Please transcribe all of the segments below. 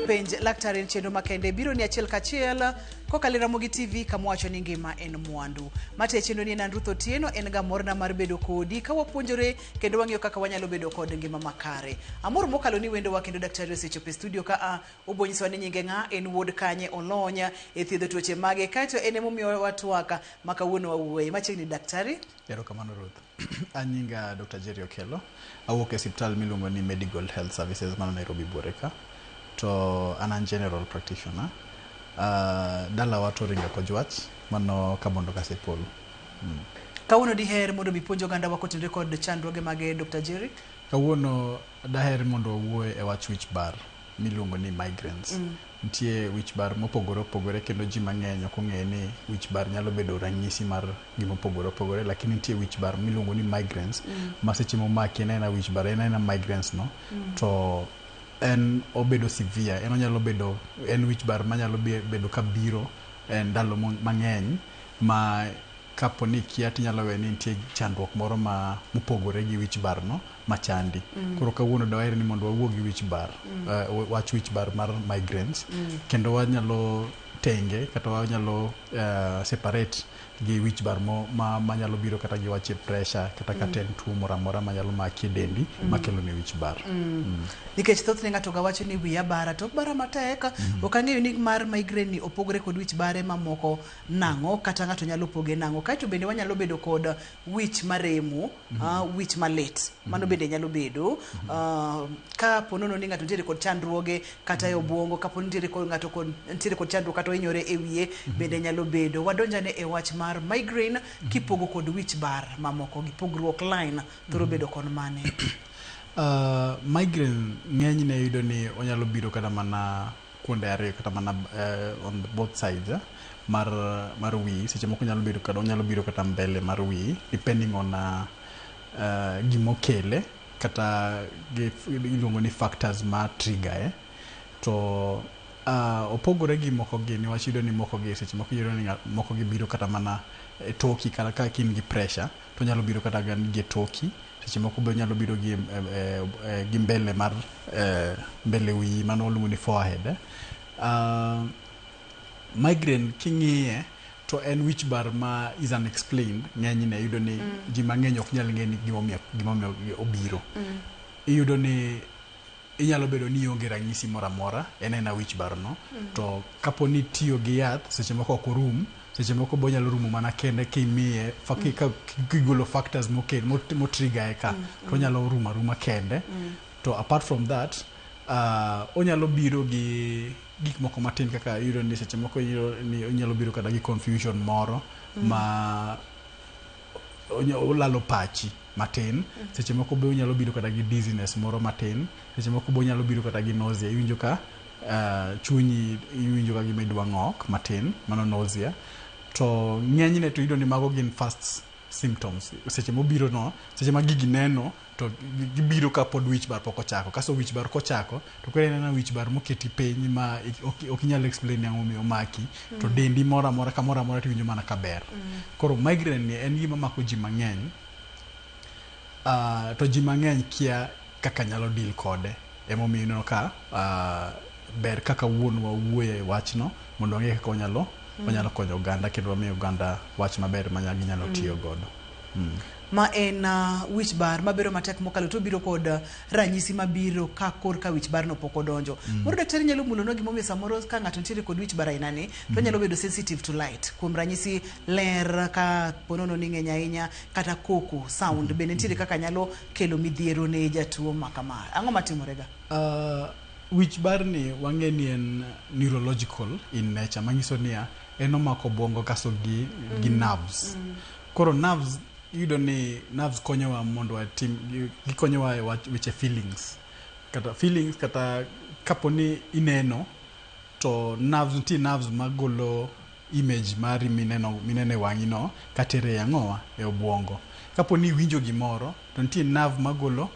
penj laktar en chenro makende biro ni achiel kachiel kokalo Ramogi TV kamwacho ni ngima en mwandu. Mate chenro ni en Ruth Otieno en ga morna mar bedo kodi ka wapuonjore kendo wang'iyo kaka wanyalo bedo kod ngima makare. Amor mokalo ni wendo wa kendo daktari osechopo e studio ka obonyiso ni nyinge nga en wuod kanye olonya e thiedho tuoche mage kaito en emomiyo watwaka makawuono wawuoye machiegni daktari. Erokamano Ruth. Anyinga Dr. Jerry Okello. Awuok e osiptal miluongo ni Medical Health Services man Nairobi Boreka. To an general practitioner. Dala wato ringa kojwach mano kabondo kasepol. Kawuono diher mondo bipuonjo ganda wakotenre kod chandruoge mage Dr. Jerry? Kawuono daher mondo wawuoye e wach wich bar miluongo ni migraines. Nitie wich bar mopogore opogore kendo ji mang'eny ok ong'e ni wich bar nyalo bedo ranyisi mar gima opogore opogore, lakini nitie wich bar miluongo ni migraines ma seche momaki en wich bar en migraines no to en obedo severe, en onyalo bedo en wich bar manyalo bedo kabiro ndalo mang'eny ma kapo ni kia tinyalo we ni nitie chandruok moro mopogore gi wich bar no machandi. Koro kawuono daher ni mondo wawuo gi wich bar, wach wich bar mar migraines kendo wanyalo tenge kata wanyalo separate gi wich bar manyalo biro kata gi wach pressure kata katen tuo moro amora manyalo maki dendi makelo ni wich bar. Nikech thothne ng'ato ga wacho ni wiya bara to bara matek, ok ang'eyo ni mar migraine ni opogore kod wich bare mamoko nang'o kata ng'ato nyalo poge nang'o. Kaito bende wanyalo bedo kod wich maremo, wich malit. Mano bende nyalo bedo ka ponono ni ng'ato nitiere kod chandruoge kata e obwongo, kapo nitiere kod ng'ato nitiere kod chandruok kata hinyore e wiye bende nyalo bedo. Wadonjane e wach mar migraine kipogo kod wich bar mamoko gi pogruok line thoro bedo kon mane. Migraine ng'enyne yudo ni onyalo biro kata mana kuonde ariyo kata mana on both sides mar wi. Seche moko nyalo bedo kata onyalo biro kata mbele mar wi depending on gimokele kata iluongo ni factors ma trigger to opogore gi moko gi ni wachido ni moko gi seche moko yudo ni moko gi biro kata mana toki kata ka kin gi pressure to nyalo biro kata gan gi toki. Seche moko be nyalo biro gi mbele mar mbele wi mano luongo ni forehead. Migraine king'iye to en wich bar ma is unexplained. Ng'enyne yudo ni ji mang'eny ok nyal ng'e ni gimomiyo obiro. Iyudo ni inyalo bedo ni onge ranyisi moro amora en wich bar no to kapo ni tiyo gi yath seche moko ok orum, seche moko bo nyalo rumo mana kende kimiye kigolo factors mo trigger ka to nyalo ruma kende. To apart from that onyalo biro gi gik moko matin kaka yudo ni seche moko onyalo biro kada gi confusion moro ma olalo pachi matin. Seche moko be onyalo biro kada gi dizziness moro matin. Seche moko be onyalo biro kada gi nausea, iwinjo ka chunyi iwinjo ka gima idwa ng'ok matin, mano nausea. To ng'enyne to yudo ni mago gin first symptoms. Seche mobiro no, seche ma gigi neno to gibiro ka pod wich bar pok ochako. Kaso wich bar kochako to kore nena wich bar moketi piny ma ok inyalo explain ang'o momiyo maki to dendi moro amora ka moro amora tiwinjo mana kaber. Koro migraine ni en gima mako ji mang'eny. To ji mang'eny kia kaka nyalo deal kode. Emomiyo ineno ka ber kaka wuon wawuoye wachno mondo wang'e kaka wanyalo konyo oganda kendo wamiyo oganda wach maber ma ginyalo tiyo godo. Ma en wich bar mabiro matek mokalo to biro kod ranyisi mabiro ka kor ka wich bar no pok odonjo. Moro daktari nyalo mulono gimomiyo samoro ka ng'ato nitiere kod wich bar aina ni to nyalo bedo sensitive to light. Kuom ranyisi ler ka ponono ni ng'eny ahinya kata koko sound bende nitiere kaka nyalo kelo midhiero ne jatuo makama. Ang'o matimore ga? Wich bar ni wang'e ni en neurological in nature, manyiso ni en omako bongo kaso gi nerves. Koro nerves yudo ni nerves konyowa mondo gikonyowa e weche feelings kata kapo ni ineno to nerves magolo image mari mineno e wang'i no katere ang'owa e obwongo. Kapo ni winjo gimoro to nitie nerve magolo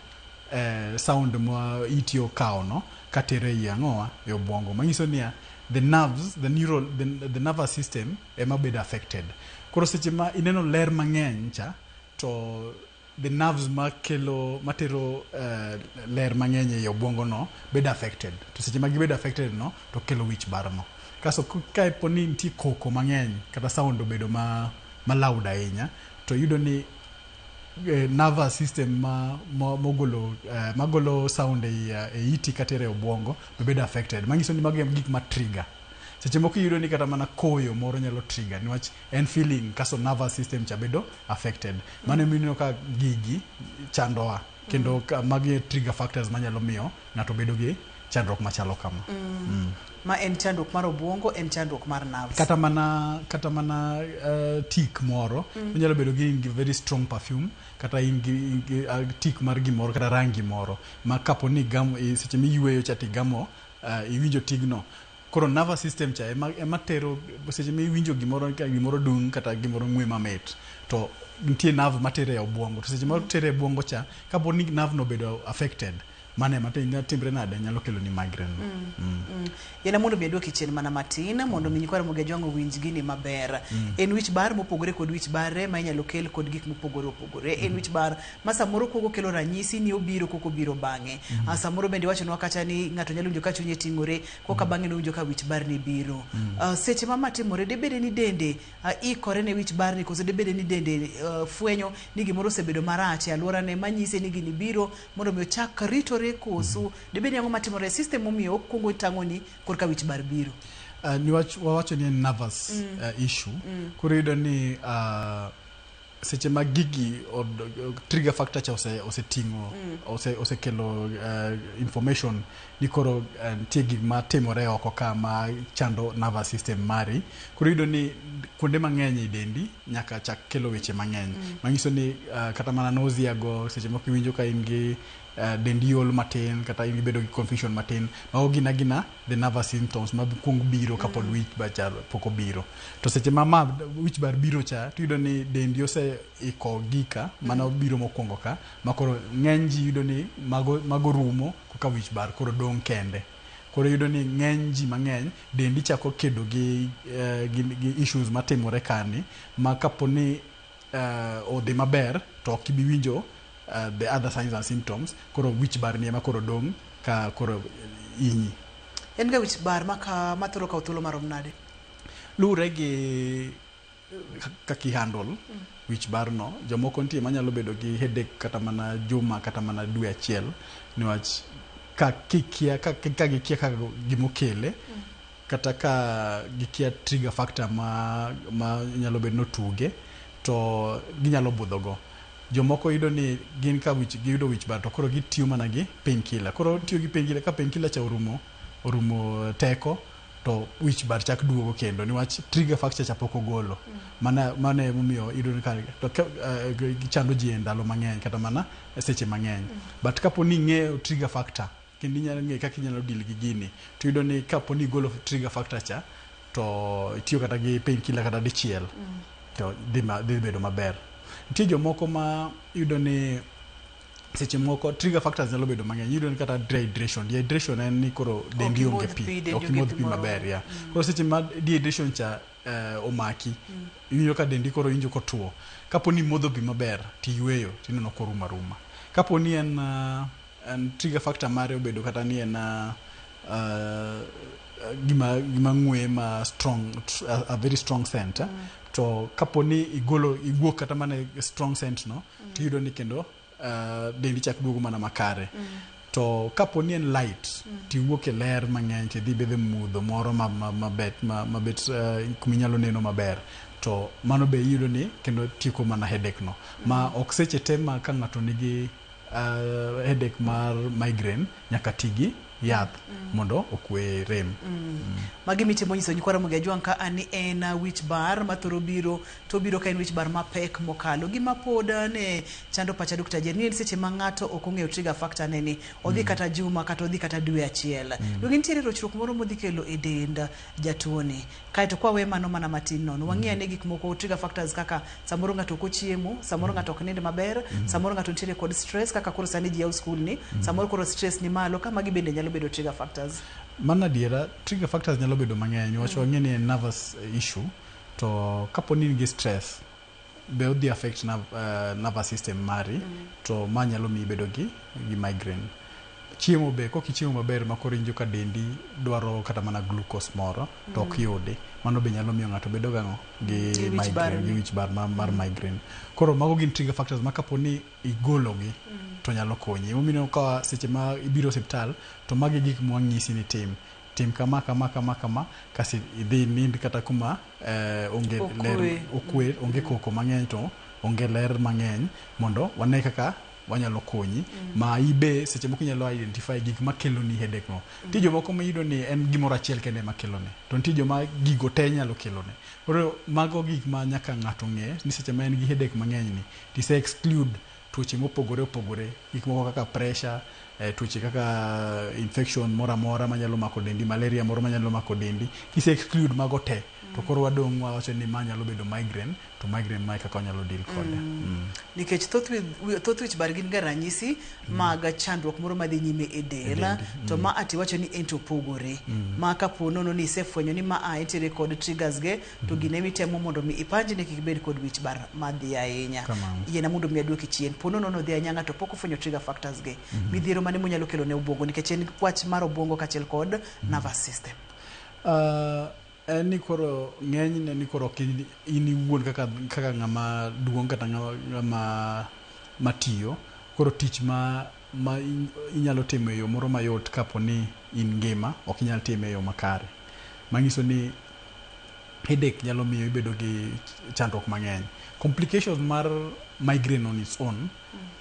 sound ma itiyo kao no katere ang'owa e obwongo, manyiso ni the nerves, the nervous system ema bedo affected. Koro seche ma ineno ler mang'eny cha to the nerves matero ler mang'eny e obwongo no bedo affected. To seche ma gibedo affected no to kelo wich bar no. Kaso ka po ni nitie koko mang'eny kata sound obedo ma loud ahinya, to yudo ni nervous system magolo sound e iti kata e obwongo bedo affected. Manyiso ni mago gik ma trigger. Seche moko yudo ni kata mana koyo moro nyalo trigger niwach en feeling kaso nervous system cha bedo affected. Mano mino ka gigi chandoa kendo magi trigger factors manyalo miyo ng'ato bedo gi chandruok machalo kama. Ma en chandruok mar obwongo, en chandruok mar nerves. Kata mana tik moro onyalo bedo gi very strong perfume kata in gi tik mar gimoro kata rangi moro ma kapo ni seche miyueyo cha tigamo iwinjo tigno. Koro nervous system cha ema tero seche miwinjo gimoro dung kata gimoro ng'we mamit to nitie nerve matere e obwongo. To seche ma tere e obwongo cha kapo ni nerve no bedo affected, mane timbre nade nyalo kelo ni migraine. Yena mondo mi duoki chien mana matin mondo mi nyikwara moge jwango winj gini maber. En wich bar mopogore kod wich bare ma inyalo kel kod gik mopogore opogore. En wich bar ma samoro kogo kelo ranyisi ni obiro koko biro bang'e. Samoro bende wachonwa kata ni ng'ato nyalo winjo ka chunye ting'ore koka bang'e no winjo ka wich bar ni biro. Seche ma matimore debede ni dende ikore ne wich bar ni koso debede ni dende fwenyo ni gimoro osebedo marach e alwora ne manyise ni gini biro mondo mi ochak ritore koso debede yango matimore system momiyo okungo tang'oni korka wich bar biro. Wawacho ni nervous issue. Koro yudo ni seche ma gigi trigger factor cha oseting'o osekelo information ni koro nitie gik matimore oko ka ma chando nervous system mari. Koro yudo ni kuonde mang'eny e dendi nyaka chak kelo weche mang'eny. Manyiso ni kata mana nausea go seche moko iwinjo ka in gi dendi ol matin kata in bedo gi confusion matin mago gina the nervous symptoms ma kuong biro kapod wich bar poko biro. To seche ma wich bar biro cha to yudo ni dendi ose iko gika mana biro mokwongo ka makoro ng'eny ji yudo ni mago rumo koka wich bar koro dong kende. Koro yudo ni ng'eny ji mang'eny dendi chako kedo gi issues matimore kani ma kapo ni odhi maber to ok ibi winjo the other signs and symptoms. Koro wich bar ni ema koro dong ka koro inyi. En ga wich bar mathoro ka thuolo marom nade? Lure gi kaki handle wich bar no. Jomoko nitie manyalo bedo gi headache kata mana juma kata mana dwe achiel niwach ka gikia kaka gimokele kata ka gikia trigger factor ma nyalo bedo notuge to ginyalo budhogo. Jomoko yudo ni gin ka giyudo wich bar to koro gitiyo mana gi painkiller. Koro tiyo gi painkiller ka painkiller cha orumo teko to wich bar chak duogo kendo niwach trigger factor cha pok ogolo. Mana momiyo yudo ni to gichando ji e ndalo mang'eny kata mana seche mang'eny. But kapo ni ng'eyo trigger factor kendo inyalo ng'e kaka inyalo deal gi gini to yudo ni kapo ni golo trigger factor cha to itiyo kata gi painkiller kata dichiel to dhi bedo maber. Nitie jomoko ma yudo ni seche moko trigger factors nyalo bedo mang'eny. Yudo ni kata dehydration en ni koro dendi onge pi, ok imodh pi maber ya. Koro seche ma dehydration cha omaki iwinjo ka dendi koro winjo kotuo. Kapo ni modho pi maber tiyweyo tineno koruma ruma. Kapo ni en trigger factor mare obedo kata ni en gima ng'we ma strong, a very strong scent to kapo ni iwuok kata mana strong scent no to yudo ni kendo dendi chak duogo mana makare. To kapo ni en light tiwuok e ler mang'eny tidhi bedhe mudho moro mabet kuminyalo neno maber to mano be yudo ni kendo tieko mana headache no ma ok seche te ma ka ng'ato nigi headache mar migraine nyaka tigi yath mondo okwe rem. Magi mitimo nyiso nyikwara moge jwang ka ani en wich bar mathoro biro to biro ka en wich bar mapek mokalo gima pod ne chando pacha Dr. Jerry ni seche ma ng'ato ok ong'eyo trigger factor neni odhi kata juma kata odhi kata dwe achiel. Dugi nitiere rochruok moro modhi kelo e dend jatuoni. Kaito kwa we mano mana matin nono wang'e ne gik moko trigger factors kaka samoro ng'ato ok ochiemo, samoro ng'ato ok nind maber, samoro ng'ato nitiere kod stress kaka koro sani ji yaw school ni, samoro koro stress ni malo kama gibende nyalo bedo trigger factors. Mana diera trigger factors nyalo bedo mang'eny. Wach wang'e ni nervous issue to kapo ni nigi stress be odhi affect nervous system mari to manyalo mi bedo gi migraine. Chiemo be kokichiemo maber makoro injo ka dendi dwaro kata mana glucose moro to ok yudi, mano be nyalo miyo ng'ato bedo gi migraine, gi wich bar mar migraine. Koro mago gin trigger factors ma kaponi igologi to nyalo konyi. Omino ka seche ma ibiro hospital to magi gik mwang'isi ni tim kama kasi idhi nind kata kuma onge ler okwe, onge koko mang'eny to onge ler mang'eny mondo wane kaka wanyalo konyi ma ibe seche moko nyalo identify gik makelo ni headache no. Ti jomoko mayudo ni en gimoro achiel kende makelo ne, to nitie joma gigo te nyalo kelo ne. Koro mago gik ma nyaka ng'ato ng'e ni seche ma en gi headache mang'eny ni tise exclude tuoche mopogore gik moko kaka pressure, tuoche kaka infection moro amora manyalo mako dendi, malaria moro manyalo mako dendi, kise exclude mago te to koro wadong' wawacho ni ma nyalo bedo migraine, to migraine ma kaka wanyalo deal kode. Nikech thoth wich bar gin ga ranyisi mag chandruok moro madhi nyime e del, to ma ati wacho ni ento opogore, ma kapo nono ni isefwenyo ni ma entiere kod triggers ge to gine mitemo mondo mi ipanji ni kik bed kod wich bar madhi ahinya yiena mondo mi aduoki chien. Po nono no dhi anyanga to pok ofwenyo trigger factors ge, midhiero mane monyalo kelo ne obwongo nikech en wach mar obwongo kachiel kod nervous system. Ni koro ng'enyne ni koro in iwuon kaka ng'ama duong' kata ng'ama matiyo, koro tich ma inyalo timo e yo moro mayot kapo ni in ngima ok inyal timo e yo makare. Manyiso ni headache nyalo miyo ibedo gi chandruok mang'eny. Complications mar migraine on its own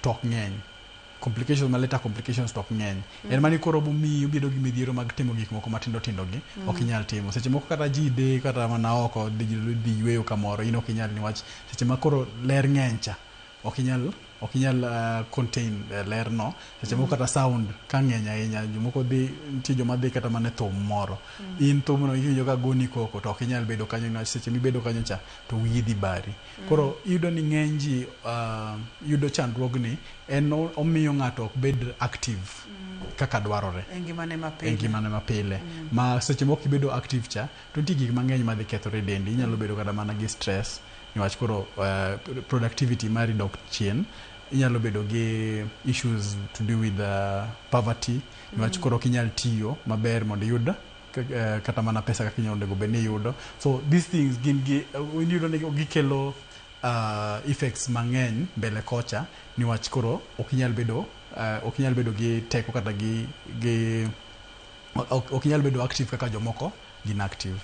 tok ng'eny. Complications maleta complications tok ng'eny. En mani koro bumi ubedo gi midhiero mag timo gik moko matindo gi ok inyal timo. Seche moko kata ji dhi kata mana oko dhi yweyo kamoro in ok inyal niwach seche ma koro ler ng'eny cha ok inyal contain ler no. Seche moko kata sound ka ng'eny ahinya, jomoko dhi nitie joma dhi kata mana thum moro, in thum no iwinjo ka goni koko to ok inyal bedo kanyo na seche mibedo kanyo cha to wiyi dhi bari. Koro iyudo ni ng'eny ji yudo chandruogni en omiyo ng'ato ok bed active kaka dwarore e ngimane mapile. Ma seche moko kibedo active cha to nitie gik mang'eny madhi kethore dendi, inyalo bedo kata mana gi stress niwach koro productivity mari dok chien, inyalo bedo gi issues to do with poverty niwach koro kinyal tiyo maber mondo iyud kata mana pesa kaka inyalo go beni yudo. So these things gin iyudo ni gikelo effects mang'eny mbele kocha niwach koro ok inyal bedo gi teko kata ok inyal bedo active kaka jomoko gin active.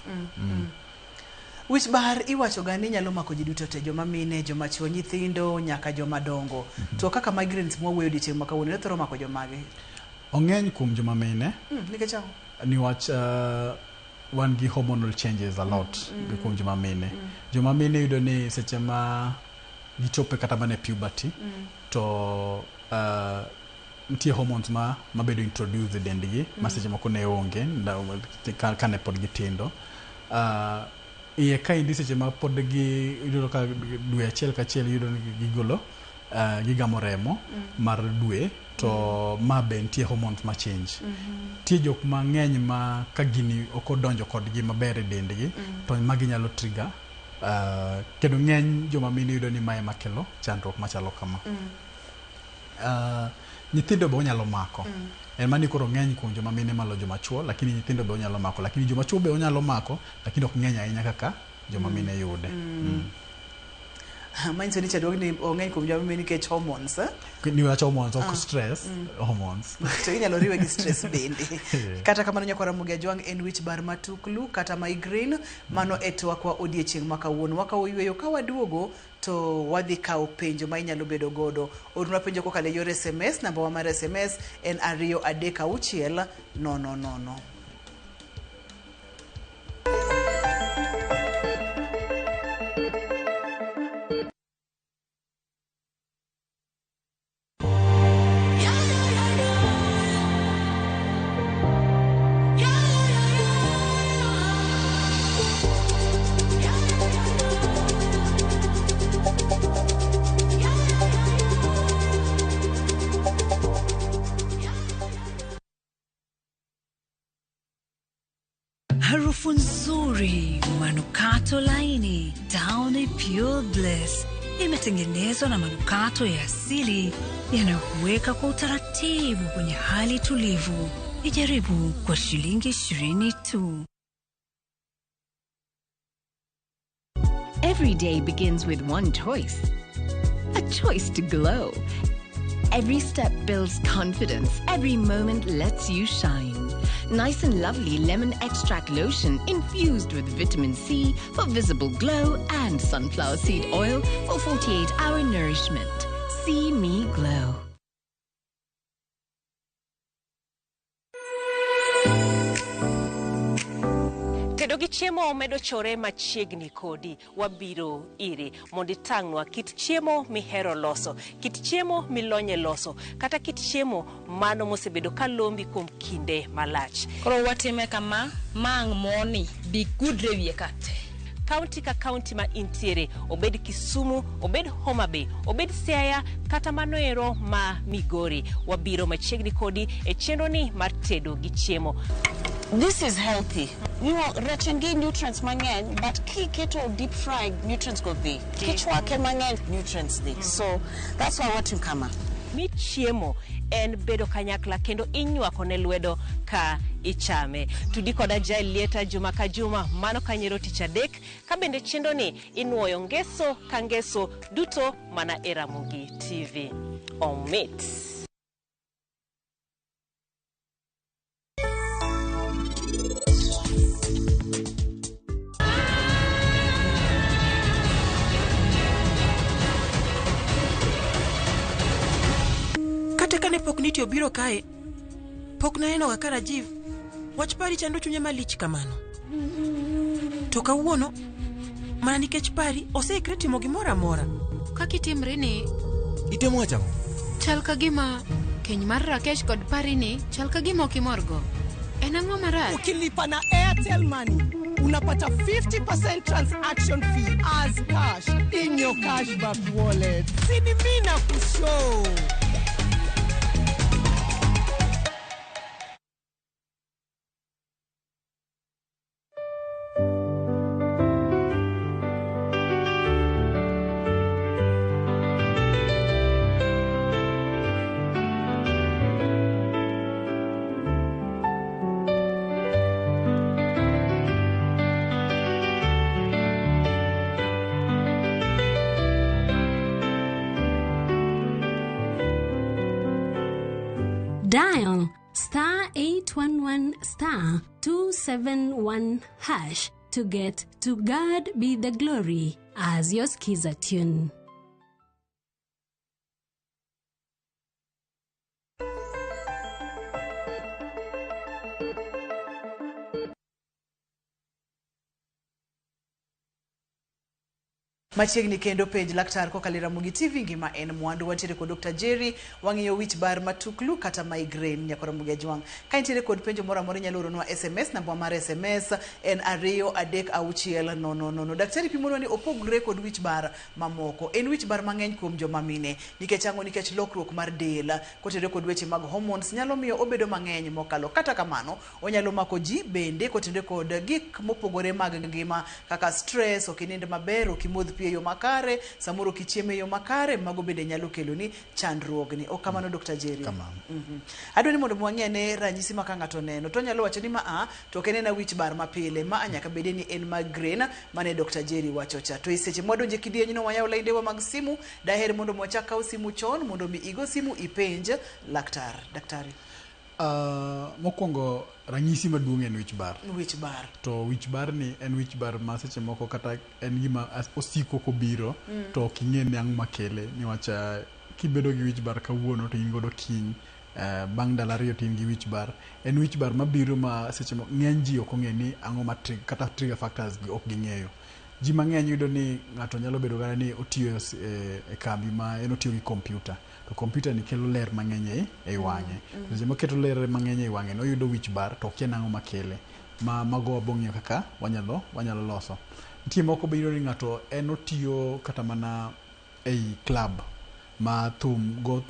Wich bar iwacho ga ni nyalo mako ji duto te, joma mine, joma chuo, nyithindo nyaka joma dongo. To kaka migraines mwawuoyo odiochieng' ma kawuono thoro mako joma gi? Ong'eny kuom joma mine. Nikech ang'o? Niwach wan gi hormonal changes a lot kuom joma mine. Joma mine yudo ni seche ma gichope kata mana puberty to nitie hormones mabedo introduce e dendgi ma seche moko ne onge kane pod gitindo. Iye ka indi seche ma pod iyudo ka dwe achiel kachiel iyudo ni gigolo gigamo remo mar dwe, to ma be nitie hormones ma change. Tie jok mang'eny ma ka gini ok odonjo kodgi maber e dendgi to magi nyalo trigger kendo ng'eny joma mine yudo ni mae makelo chandruok machalo kama. Nyithindo be onyalo mako. En mani koro ng'eny kuom joma mine malo joma chuo, lakini nyithindo be onyalo mako, lakini joma chuo be onyalo mako, lakini ok ng'eny ahinya kaka joma mine yude. Manyiso ni chandruok ni ong'eny kuom joma mine nikech hormones. Niwach hormones, ok stress, hormones. To inyalo riwe gi stress bende. Kata kamano Nyakwar Ramogi Ajwang' en wich bar matuklu kata migraine, mano e twak wa odiochieng' ma kawuono. Wakawo yweyo ka waduogo to wadhi kawo penjo ma inyalo bedo godo. Oruna penjo kokalo yor SMS, namba wa mar SMS en 23600. Harufu nzuri, manukato laini, down a pure bliss. imetengenezwa na manukato ya asili yanayokuweka kwa utaratibu kwenye hali tulivu. Ijaribu kwa shilingi 20 tu. Every day begins with one choice. A choice to glow. Every step builds confidence. Every moment lets you shine. Nice and Lovely lemon extract lotion infused with vitamin C for visible glow and sunflower seed oil for 48-hour nourishment. See me glow. Tedo gi chiemo medo chore machiegni kodi. Wabiro iri mondi tang'nwa kit chiemo mihero loso, kit chiemo milonye loso, kata kit chiemo mano mosebedo kalombi kuom kinde malach. Koro watime kama mang moni bi gudre wiye kate. County ka county ma intiere, obed Kisumu, obed Homa Bay, obed Siaya, kata manoero ma Migori. Wabiro machiegni kodi e chenro ni mar tedo gi chiemo. This is healthy. You know, retenge nutrients mang'eny, but keto deep fried nutrients go be. Kichwake mang'eny nutrients dey. So that's why I want to come. Mi chiemo en bedo kanyakla kendo inywako ne lwedo ka ichame. Tudi koda Jael Lieta juma ka juma, mano kanyero tich adek, ka bende chendo ni inuoyo ngeso ka ngeso duto mana e Ramogi TV. Omit. Kane pok niti obiro kae, pok na eno ga Rajiv wach pari chando chunye malich kamano. To kawuono mana nikech pari oseikre timo gimoro amora. Kakitimre ni itemo acha chal ka gima keny mar Rakesh kod pari ni chal ka gima okimorgo. En ang'o marach? Ukilipa na Airtel Money unapata 50% transaction fee as cash in your cashback wallet. Sini mina kushow. Dial *811*271# to get To God Be the Glory as your skiza tune. Machiegni kendo page laktar kokalo Ramogi TV ngima en mwandu. Wantiere kod Dr. Jerry wang'iyo wich bar matuklu kata migraine nyako Ramogi Ajwang'. Ka intiere kod penjo moro amora nyalo oronwa SMS. Namba mar SMS en 236000. Daktari pimonwa ni opogre kod wich bar mamoko. En wich bar mang'eny kuom joma mine nikech ang'o, nikech lokruok mar del kotere kod weche mag hormones nyalo miyo obedo mang'eny mokalo. Kata kamano onyalo mako ji bende kotere kod gik mopogore mag ngima kaka stress, okinind maber, okimodh pi yo makare, samoro kichieme yo makare, mago bende nyalo kelo ni chandruogni. O kamano Dr. Jerry. Kamano. Adwani mondo mwang'ene ranyisi ma ka ng'ato neno to nyalo wacho ni ma to kenena wich bar mapile ma nyaka bede ni en migraine mane Dr. Jerry wacho cha. To iseche mwadonje kidieny no wayaw laindewa mag simu, daher mondo mwachak kaw simu chon mondo mi igo simu ipenj laktar. Daktari. Mokwongo ranyisi maduong' en wich bar. Wich bar. To wich bar ni en wich bar ma seche moko kata en gima osiko kobiro to ok ing'e ni ang'o makele, niwach kibedo gi wich bar kawuono to in godo kiny, bang' ndalo ariyo to in gi wich bar. En wich bar mabiro ma seche moko ng'eny ji ok ong'e ni ang'o ma kata trigger factors gi ok ging'eyo. Ji mang'eny yudo ni ng'ato nyalo bedo gara ni otiyo e kambi ma en otiyo gi kompyuta. To kompyuta ni kelo ler mang'eny e wang'e. Seche moketo ler mang'eny e wang'e no yudo wich bar to okia nang'o makele. Mago wabong'eyo kaka wanyalo loso. Nitie moko biro ni ng'ato en otiyo kata mana ei club ma thum go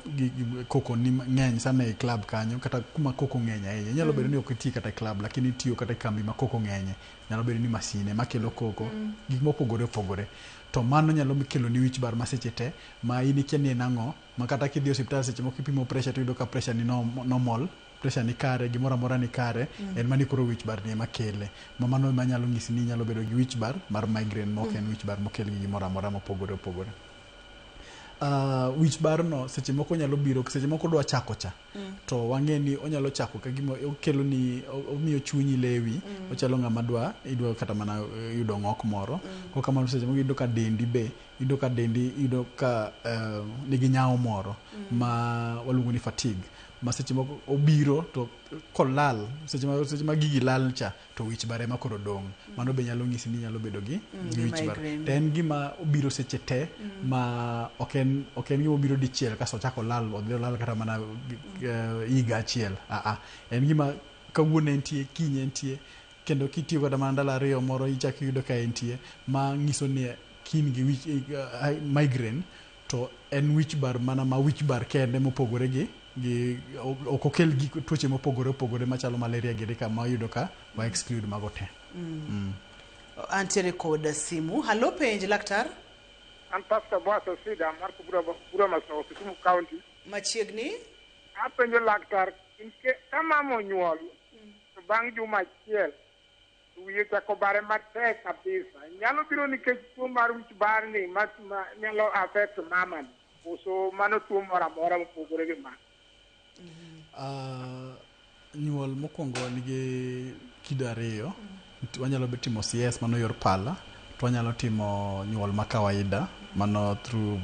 koko ni ng'eny sana e club kanyo, kata kuma koko ng'eny ahinya. Nyalo bedo ni ok iti kata club lakini itiyo kata kambi ma koko ng'enye. Nyalo bedo ni masine makelo koko, gik mopogore opogore. to mano nyalo kelo ni wich bar maseche te ma in ikia ni nang'o ma kata kidhi osiptal seche moko ipimo pressure to yudo ka pressure ni normal pressure ni kare gimoro amora ni kare en mani koro wich bar ni ema kele ma mano ema nyalo nyisi ni nyalo bedo gi wich bar mar migraine mok en wich bar mokel gi gimoro amora mopogore opogore. Wich bar no seche moko nyalo biro seche moko dwa chako cha to wang'e ni onyalo chako ka gimo okelo ni omiyo chunyi lewi ochalo ng'ama idwa kata mana yudo ng'ok moro ko kamano seche moko yudo ka dendi yudo ka nigi nyawo moro ma waluongo ni fatigue ma seche moko obiro to kolal seche ma gigi lal cha to wich bar ema koro dong mano be nyalo ng'isi ni nyalo bedo gi wich bar to en gima obiro seche te ma ok en gima obiro dichiel kaso chako lal odhi lal kata mana higa achiel en gima kawuono entie kinye entie kendo kitiyo kata mana ndalo ariyo moro ichako yudo ka entie ma ng'iso ni kin gi migraine to en wich bar mana ma wich bar kende mopogore gi ok okel gi tuoche mopogore opogore machalo malaria giri kama yudo ka wa exclude mago te. Antiere kod simu. Halo penj laktar. An Pastor Boasa Sida Marco Bura Maso Kisumu County. Machiegni. Apenjo laktar inke kama monyuol bang' juma achiel wiye chako bare matek kabisa nyalo biro nikech tuo mar wich bar ni ma nyalo affect mama uso mano tuo moro amora mopogore gi mano. Nyuol mokwongo nigi kido ariyo wanyalo timo CS mano yor pala to wanyalo timo nyuol ma kawaida mano through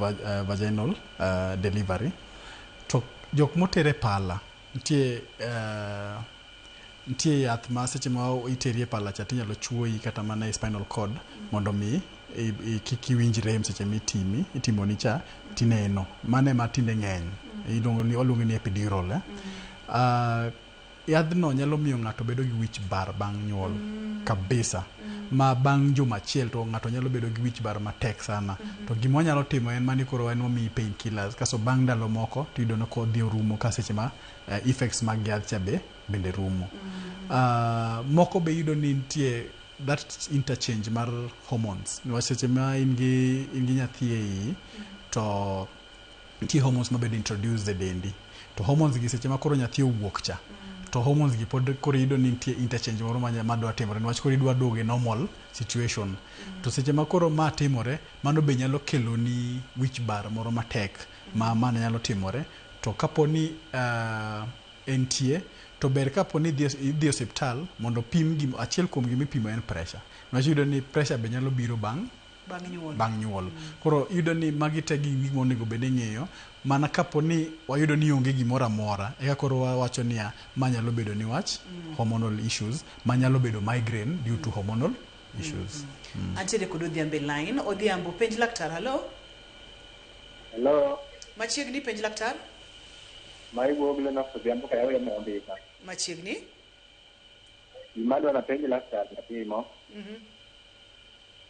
vaginal delivery to jok motere pala nitie yath ma seche ma iterie pala cha tinyalo chuoyi kata mana e spinal cord mondo mi kiwinj rem seche itimo ni cha tineno mane ma tinde ng'eny oluongo ni epidural yadhno nyalo miyo ng'ato bedo gi wich bar bang' nyuol kabisa ma bang' juma achiel to ng'ato nyalo bedo gi wich bar matek sana to gima wanyalo timo en mani koro en wamiyi pain killers kaso bang' ndalo moko to iyudo ko dhi rumo ka seche ma effects mag yath cha bende rumo. Moko be yudo ni nitie that interchange mar hormones niwach seche ma in gi nyathi ei to nitie hormones mabedo introduced e dendi to hormones gi seche ma koro nyathi owuok cha to hormones gi pod koro yudo ni nitie interchange moro ma dwa timore niwach koro idwa duoge normal situation to seche ma koro ma timore mano be nyalo kelo ni wich bar moro matek ma nyalo timore to kapo ni entie to ber kapo ni idhi osiptal mondo pim achiel kuom gima ipimo en pressure niwach yudo ni pressure be nyalo biro bang' nyuol koro yudo ni magi te gik monego bed ng'eyo mana kapo ni wayudo ni onge gimoro amora eka koro wawacho niya ma nyalo bedo ni wach hormonal issues ma nyalo bedo migraine due to hormonal issues. Antiere kod Odhiambo line. Odhiambo penj laktar. Halo machiegni penj laktar. Maiwogle na Odhiambo kayawe mondika machiegni imadwa na penj laktar napimo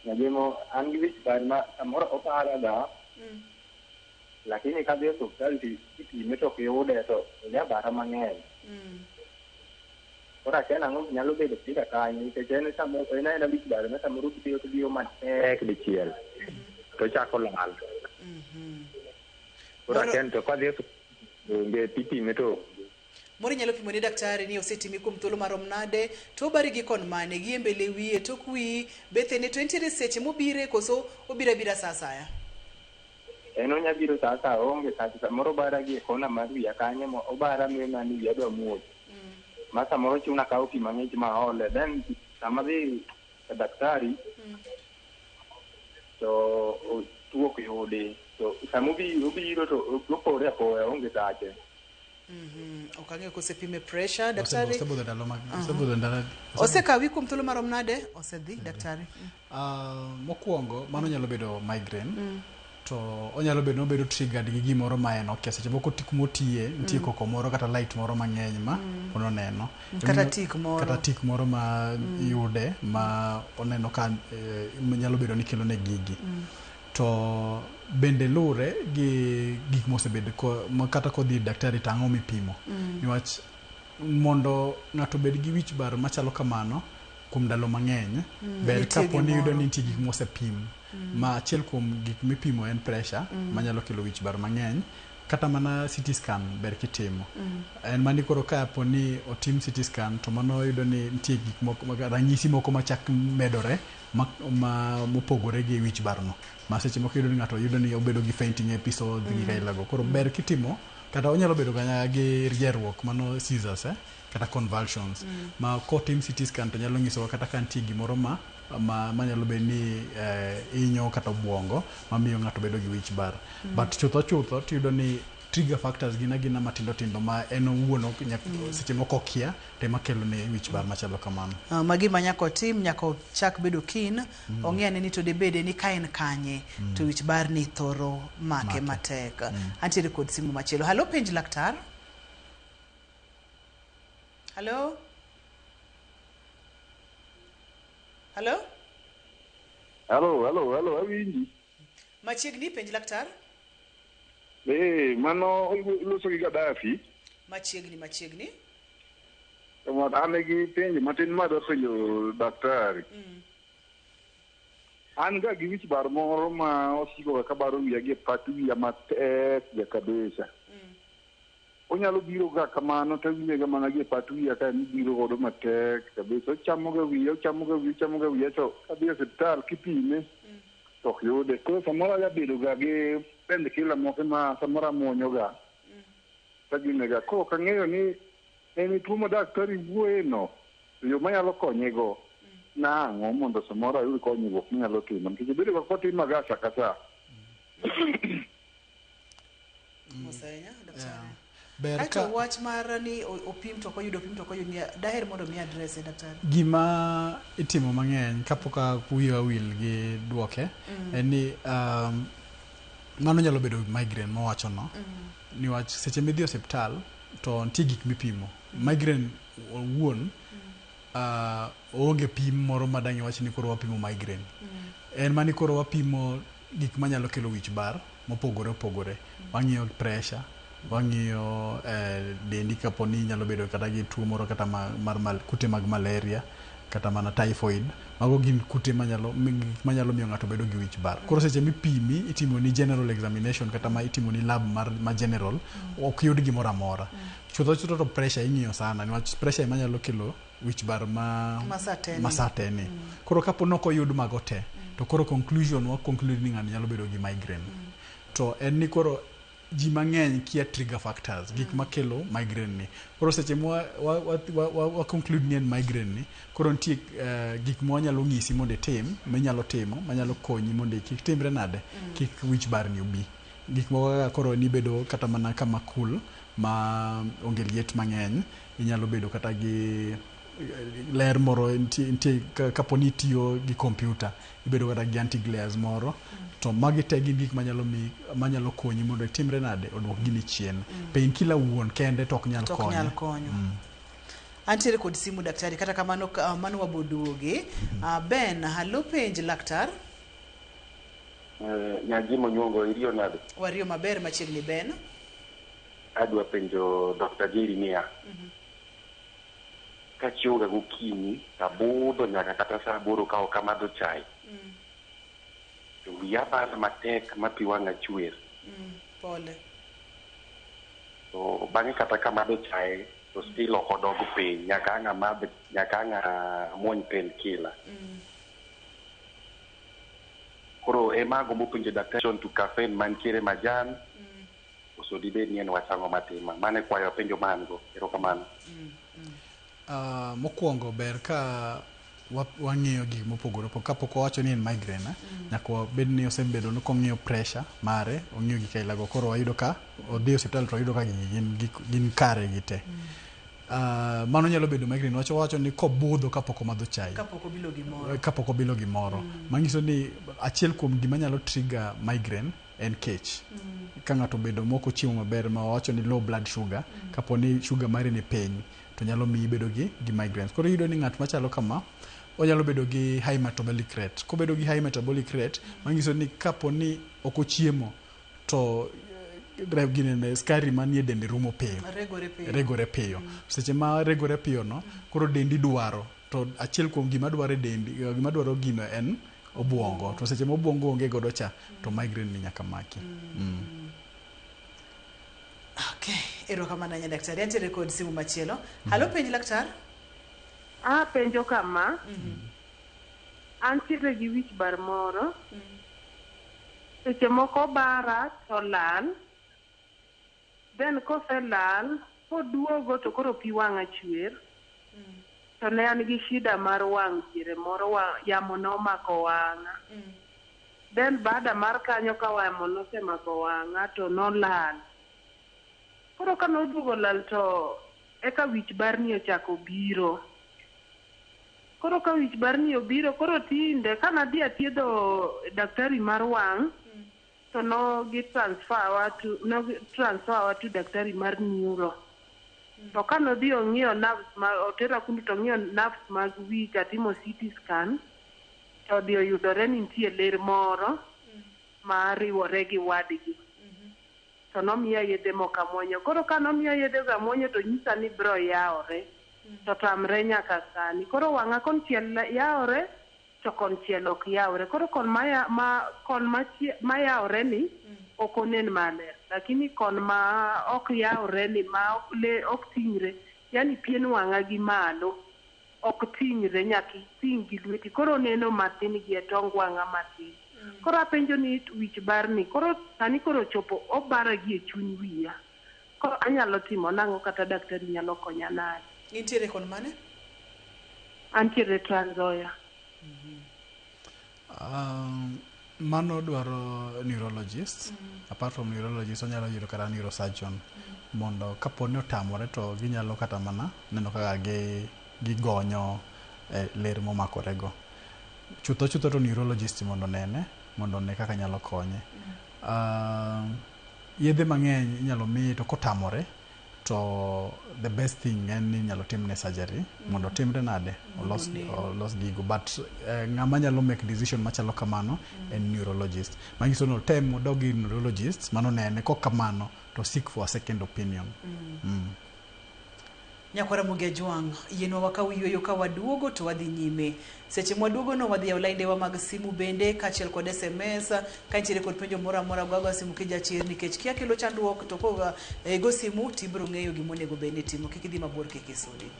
najemo an gi wich bar ma samoro opara da lakini kadhi osiptal tipime to kiyude to nya bara mang'eny ora tena nyalo bedo pika kanyo nikech en samoro en wich bar ma samoro kitiyo matek dichiel to chako lal ora tena to kadhi onge tipime to mori nyalo pimo ni daktari ni osetimi kuom thuolo marom nade to bari gi kon mane gi mbele wiye to kwi bethene to entiere seche mobire koso obira saa saya eno nya biro saa onge kata moro bara gi kona mar wiya kanyo mo obara me mani wiya do muoch ma samoro chuna ka opi mang'ich ma ole then sama dhi daktari to tuo kuyudi to samo biro to opore apoya onge tache okang'eyo kosepime pressure daktari osebudho ndalo osekawi kuom thuolo marom nade osedhi daktari mokwongo mano nyalo bedo migraine to onyalo bedo nobedo triggered gi gimoro ma en ok seche moko tik motiye nitie koko moro kata light moro mang'eny ma oneno kata tik moro ma yude ma oneno ka nyalo bedo ni kelo ne gigi to bende lure gi gik mosebedo kata kodhi daktari tang'o mipimo niwach mondo ng'ato bed gi wich bar machalo kamano kuom ndalo mang'eny ber kapo ni yudo ni nitie gik mosepim ma achiel kuom gik mipimo en pressure manyalo kelo wich bar mang'eny kata mana CT scan ber kitimo en mani koro ka po ni otim CT scan to mano yudo ni nitie gik moko ranyisi moko machak medore mopogore gi wich bar no ma seche moko yudo ni ng'ato yudo ni obedo gi fainting episode gi kailago koro ber kitimo kata onyalo bedo kanya gi rieruok mano seizures kata convulsions ma kotim CT scan to nyalo nyisowa kata ka nitie gimoro manyalo bedo ni inyo kata obwongo mamiyo ng'ato bedo gi wich bar but chutho tiyudo ni trigger factors gina matindo tindo ma en owuon seche moko kia to ema kelo ne wich bar machalo kamano magi manyako tim nyako chak bedo kin ong'e ni to debede ni ka en kanye to wich bar ni thoro make matek antiere kod simu machielo halo penj laktar halo awinji machiegni penj laktar mano iloso gi Gaddafi machiegni an gi penjo matin madwa penjo daktari an ga gi wich bar moro ma osiko ka baro wiya gi pat wiya matek ga kabisa onyalo biro ga kamano to wiya ga mana gi pat wiya ka ni biro godo matek kabisa chamo ga wiya to kadhi e hospital kipime to yude ko samora ga bedo ga gi pende kila moko ma samora muonyo ga tagine ga ko kang'eyo ni en tuo ma daktari bueno yo manyalo konye go nang'o mondo samora ayud konyruok manyalo timo nikech bedo ga kotimo ga sa kasa Mosenya daktari kato wach mar ni opim to koyudo daher mondo mi address daktari gima itimo mang'eny kapok wiwa wil gi duoke en ni mano nyalo bedo migraine mowacho no niwach seche midhi hospital to nitie gik mipimo migraine owuon onge pim moro madang' wach ni koro wapimo migraine en mani koro wapimo gik manyalo kelo wich bar mopogore wang'iyo pressure wang'iyo dendi kapo ni nyalo bedo kata gi tuo moro kata mar kute mag malaria kata mana typhoid mago gin kute manyalo miyo ng'ato bedo gi wich bar koro seche mipimi itimo ni general examination kata ma itimo ni lab mar general ok yud gimoro amora chutho to pressure ing'iyo sana niwach pressure manyalo kelo wich bar masateni koro kapo nok oyud mago te to koro conclusion wa conclude ni ng'ani nyalo bedo gi migraine to en ni koro ji mang'eny kia trigger factors gik makelo migraine ni koro seche wa conclude ni en migraine ni koro nitie gik mwanyalo ng'isi mondo itim minyalo timo manyalo konyi mondo kik timre nade kik wich bar ni ubi gik moko koro ni bedo kata mana kama cool ma onge liet mang'eny inyalo bedo kata gi ler moro nitie kapo ni tiyo gi computer ibedo kata gi anti glares moro to magi te gin gik manyalo konyi mondo itimre nade odwok gini chien pain kila wuon kende to ok nyal konyo antiere kod simu daktari kata kamano mano waboduoge Ben halo penj laktar nyaji monyongo iriyo nade wario maber machiegni Ben adwa penjo Dr. Jeremia kachiuga gokinyi tabudho nyaka kata saa 8 ka ok amadho chai to wiya bar matek ma pi wang'a chwer pole to bang'e kata kamadho chai to still ok odog piny nyaka ang'a muony pen kila koro emago mopenjo daktari to caffeine mantiere majan oso dibed ni en wachang'o matima mane kwayo penjo mango erokamano mokwongo ber ka wang'iyo gik mopogore kapok owacho ni en migraine nyaka bed ni osebedo ni kong'iyo pressure mare ong'iyo gik ailago koro wayudo ka odhi hospital to oyudo ka gin kare gite mano nyalo bedo migraine wacho ni kobudho kapok omadho chai kapok obilo gimoro manyiso ni achiel kuom gima nyalo trigger migraine en kech ka ng'ato bedo moko chiemo maber ma wacho ni low blood sugar kapo ni sugar mare ni piny to nyalo miyi bedo gi migraines koro yudo ni ng'at machalo kama onyalo bedo gi high metabolic rate kobedo gi high metabolic rate manyiso ni kapo ni ok ochiemo to gine skari manie dende rumo piyo regore piyo seche ma regore piyo no koro dendi dwaro to achiel kuom gima dwaro dendi, gima dwaro gino en obwongo. To seche ma obwongo onge godo cha, to migraine ni nyaka maki. Okay, erokamano nya daktari. Antiere kod simu machielo. Halo, penj laktar. Penjo kama. Antiere gi wich bar moro. Seche moko bara to lal. Then kose lal, koduogo to koro pi wang'a chwer. To ne an gi shida mar wang' diere moro, yamo nomako wang'a. Then baada mar kanyo ka yamo nosemako wang'a to nolal. Koro ka noduogo lal to eka wich bar ni ochako biro. Koro ka wich bar ni obiro, koro tinde ka nadhi athiedho daktari mar wang', to no transfer wa to daktari mar neuro. To ka nodhi ong'iyo nerves otera kuno to ong'iyo nerves mag wich, atimo CT scan, to odhi oyudore ni nitie ler moro ma riwore gi wadgi. To nomiya yedhe moko amuonyo. Koro ka nomiya yedhe go amuonyo to nyisa ni biro yawore. To tamre nyaka sani. Koro wang'a konchiel yawore, to konchiel ok yawore. Koro kon ma yawore ni ok onen maler. Lakini kon ma ok yawore ni ma ok ting're, yani pien wang'a gi malo ok ting're, nyaka ting' gi lweti. Koro neno matin gi tong wang'a matin. Koro apenjo ni wich bar ni, koro sani koro chopo obara gi e chuny wiya. Koro anyalo timo nang'o kata daktari nyalo konya nade? Intiere kon mane? Antiere Trans Nzoia. Mano dwaro neurologist. Apart from neurologist, onyalo yudo kata neurosurgeon. Mondo kaponi otamore to ginyalo kata mana neno kaka gigonyo ler momakorego. Chutho to neurologist mondo ne kaka nyalo konye. Yedhe mang'eny inyalo mi to kotamore, to the best thing en ni inyalo timne surgery mondo timre nade olos gigo, but ng'ama nyalo make decision machalo kamano en neurologist. Manyiso no tem odogi neurologist mano nene, kok kamano to seek for a second opinion. Nyakwara Mugia Jwang, yienwa wakaw yueyo ka waduogo to wadhi nyime. Seche mwaduogo no wadhi yaw line wa mag simu bende kachiel kod SMS. Ka nitiere kod penjo moro amora gwago simu kijachir, nikech kia kelo chandruok to koga go simu tibro ng'eyo gimonego bende timo. Kik idhi mabor, kik isudi.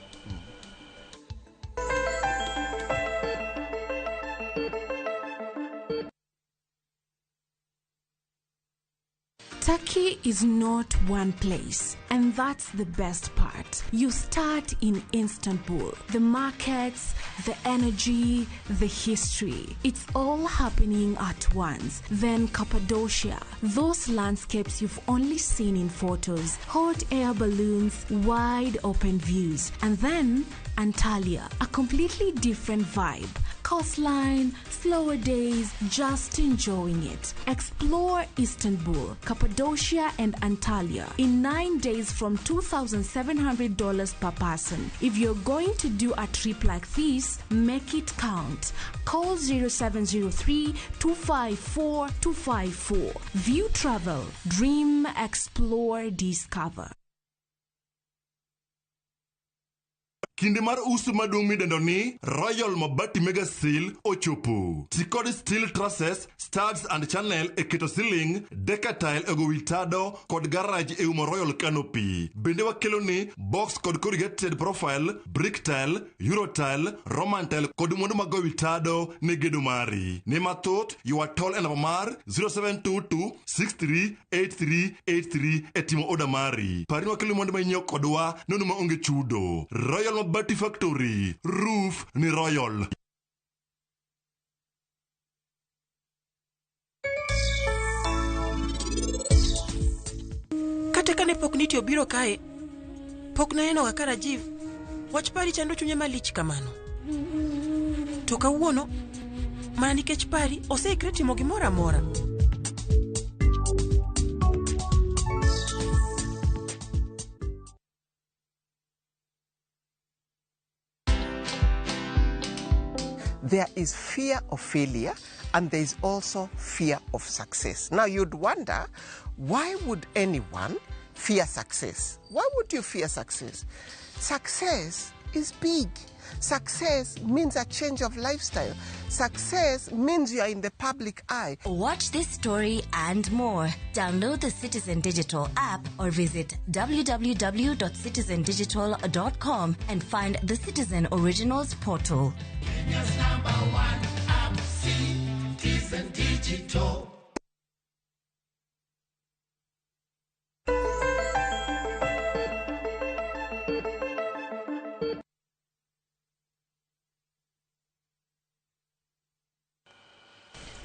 Turkey is not one place, and that's the best part. You start in Istanbul. The markets, the energy, the history. It's all happening at once. Then Cappadocia. Those landscapes you've only seen in photos. Hot air balloons, wide open views. And then Antalya, a completely different vibe. Coastline, slower days, just enjoying it. Explore Istanbul, Cappadocia and Antalya in 9 days from $2,700 per person. If you're going to do a trip like this, make it count. Call 0703-254-254. View Travel. Dream, explore, discover. Kinde mar uso maduong' midendo ni Royal Mabati Mega Seal ochopo. Tikod steel trusses, studs and channel e keto ceiling, decatile ego witado kod garage e umo Royal Canopy. Bende wakelo ni box kod corrugated profile, brick tile, euro tile, roman tile kod mwandu mago witado ne gedo mari. Ne mathoth you are told and mar 0722 638383 e timo oda mari. Pari wakelo mwandu mainyo kodwa nonu maonge chudo. Royal Mabati Factory, roof ni Royal. Kata kane pok niti obiro kae, pok na eno kaka Rajiv, wach pari chando chunye malich kamano. To kawuono, mana nikech pari oseikre timo gimoro amora. There is fear of failure and there is also fear of success. Now you'd wonder, why would anyone fear success? Why would you fear success? Success is big. Success means a change of lifestyle. Success means you are in the public eye. Watch this story and more. Download the Citizen Digital app or visit www.citizendigital.com and find the Citizen Originals portal. Kenya's #1 app, Citizen Digital.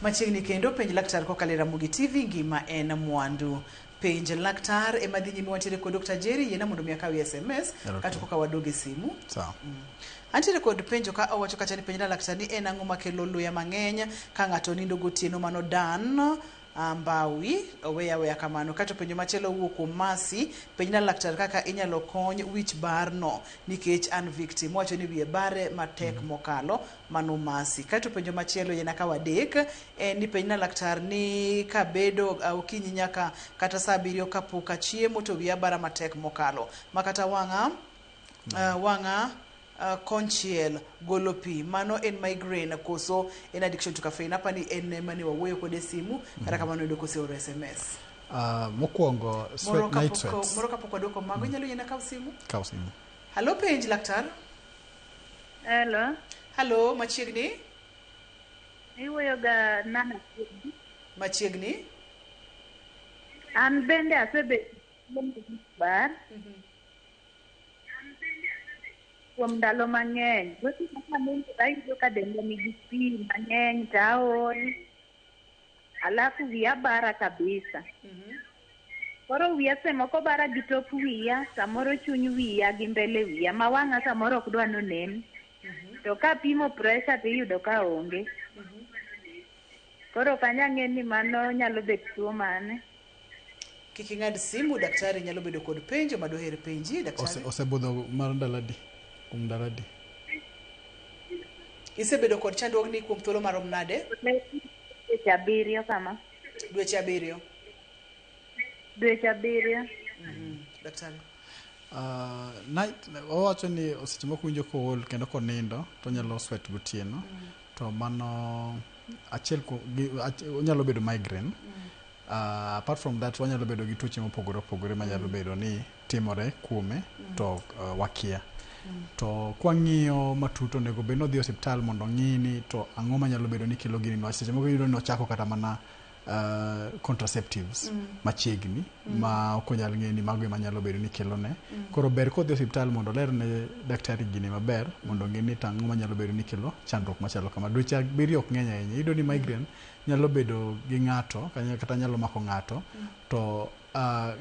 Machiegni kendo penj laktar kokalo Ramogi TV ngima en mwandu. Penj laktar ema dhi nyime wantiere kod Dr. Jerry yena mondo miakawi SMS kata koka wadoge simu. Sawa. Antiere kod penjo ka owacho kacha ni penj laktar ni en ang'o makelo luya mang'eny ka ng'ato nindo gotieno mano Dan Mbawi oweya kamano. Kato penjo machielo wuok kuom Masi penj laktar kaka inyalo kony wich bar no nikech an victim wacho ni wiye bare matek mokalo mano Masi. Kato penjo machielo yena ka wadek ni penj laktar ni kabedo okinyi nyaka kata saa 7 kapok achiemo to wiya bara matek mokalo makata wang'a conchiel golo pi mano en migraine koso en addiction to caffeine hapa ni en mani wawuoyo kode simu kata kamano yudo kose oro SMS mokwongo night sweats moro kapok wadoko mago inyalo yena kaw simu Hello penj laktar Hello machiegni iwuoyo ga nana machiegni an bende asebedo bar kuom ndalo mang'eny gosi kaka min ayudo ka denda nigi pi mang'eny taol alafu wiya bara kabisa koro wiya semoko bara gi tok wiya samoro chuny wiya gi mbele wiya ma wang'a samoro ok dwa nonen to ka pimo pressure tiyudo ka onge koro kanya ng'e ni mano nyalo bet tuo mane kik ing'ad simu daktari nyalo bedo kod penjo madoher penji daktari osebudho mar daladi isebedo kod chandruogni kuom thuolo marom nade? Dweche 7 kama. Dweche 7? Dweche 7. Daktari. Owacho ni seche moko winjo kool kendo konindo to nyalo sweat gotieno to mano achiel onyalo bedo migraine. Apart from that wanyalo bedo gi tuoche mopogore opogore manyalo bedo ni timore kuome to wakia. To kwang'iyo matut onego bed nodhi osiptal mondo ng'ini to ang'o manyalo bedo ni kelo gini no seche moko yudo ni ochako kata mana contraceptives machiegni ma ok onyal ng'e ni mago manyalo bedo ni kelo ne koro ber kodhi osiptal mondo ler ne daktari gini maber mondo ng'e ni tang'o manyalo bedo ni kelo chandruok machalo kama. Dweche 7 ok ng'eny ahinya yudo ni migraine nyalo bedo gi ng'ato kata nyalo mako ng'ato to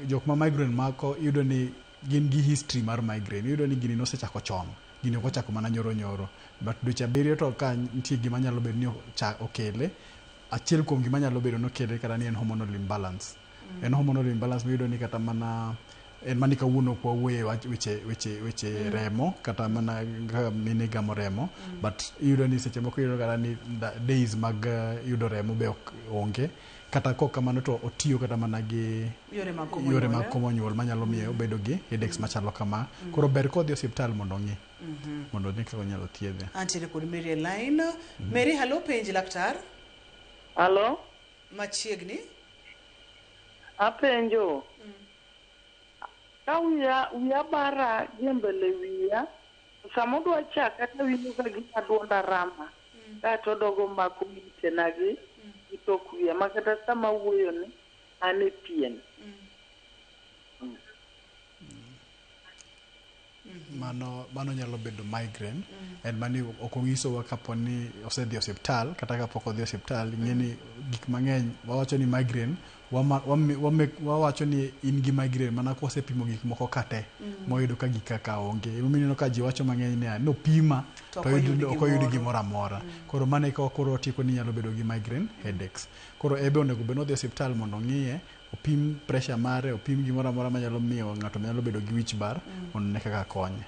jok ma migraine mako yudo ni gin gi history mar migraine yudo ni gini nosechako chon gini ok ochako mana nyoro but dweche 7 to ka nitie gima nyalo bedo ni okele achiel kuom gima nyalo bedo nokele kata ni en hormonal imbalance en hormonal imbalance miyudo ni kata mana en mani kawuono kwa wuoye weche remo kata mana mine gamo remo but yudo ni seche moko yudo kata ni days mag yudo remo be onge kata kok kamano to otiyo kata mana gi yore mag komo nyuol manyalo miyo bedo gi headaches machalo kama koro ber kodhi osiptal mondo ng'i mondo ni kaka nyalo thiedhe. Antiere kod Mary line. Mary, hello penj laktar. Hello? Machiegni? Apenjo. Ka wiya bara jembele wiya samo dwa chak kata winjo ka gima duonda rama kato dogo mako itenagi itok wiya makata sama wuoyo ni ane pien mano nyalo bedo migraine en mani ok onyisowa kapo ni osedhi osiptal kata kapok odhi osiptal ing'eni gik mang'eny wawacho ni migraine wawacho ni in gi migraine mana kosepimo gik moko kate moyudo ka gik kaka onge mineno ka ji wacho mang'eny ni nopima to ok oyudi gimoro amora koro mane koro otiko ni nyalo bedo gi migraine headaches koro ebe onego bed nodhi osiptal mondo ng'iye opim pressure mare opim gimoro amora manyalo miyo ng'ato nyalo bedo gi wich bar mondo ne kaka konye.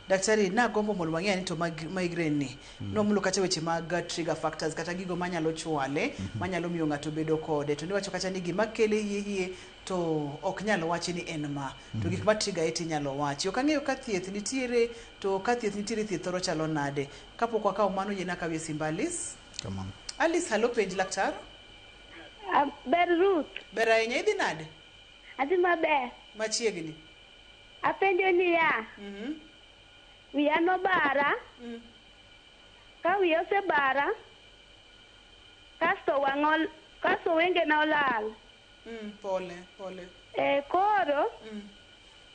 Daktari, na gombo mondo wang'e ni to migraine ni nomulo kata weche mag trigger factors kata gigo manyalo chwale manyalo miyo ng'ato bedo kode, to niwacho kata ni gima kele hie to ok nyalo wachi ni en ma to gik ma trigger eti nyalo wachi. Ok ang'eyo ka thieth nitiere, to ka thieth nitiere, thieth thoro chalo nade. Kapok wakawo mano yena kawe Simbalis. Come on. Alice, halo penj laktar. Ber Ruth. Ber ahinya, idhi nade? Adhi maber. Machiegni. Apenjo ni ya. Wiya nobara. Ka wiya osebara, kasto wenge na olal. Pole. Koro,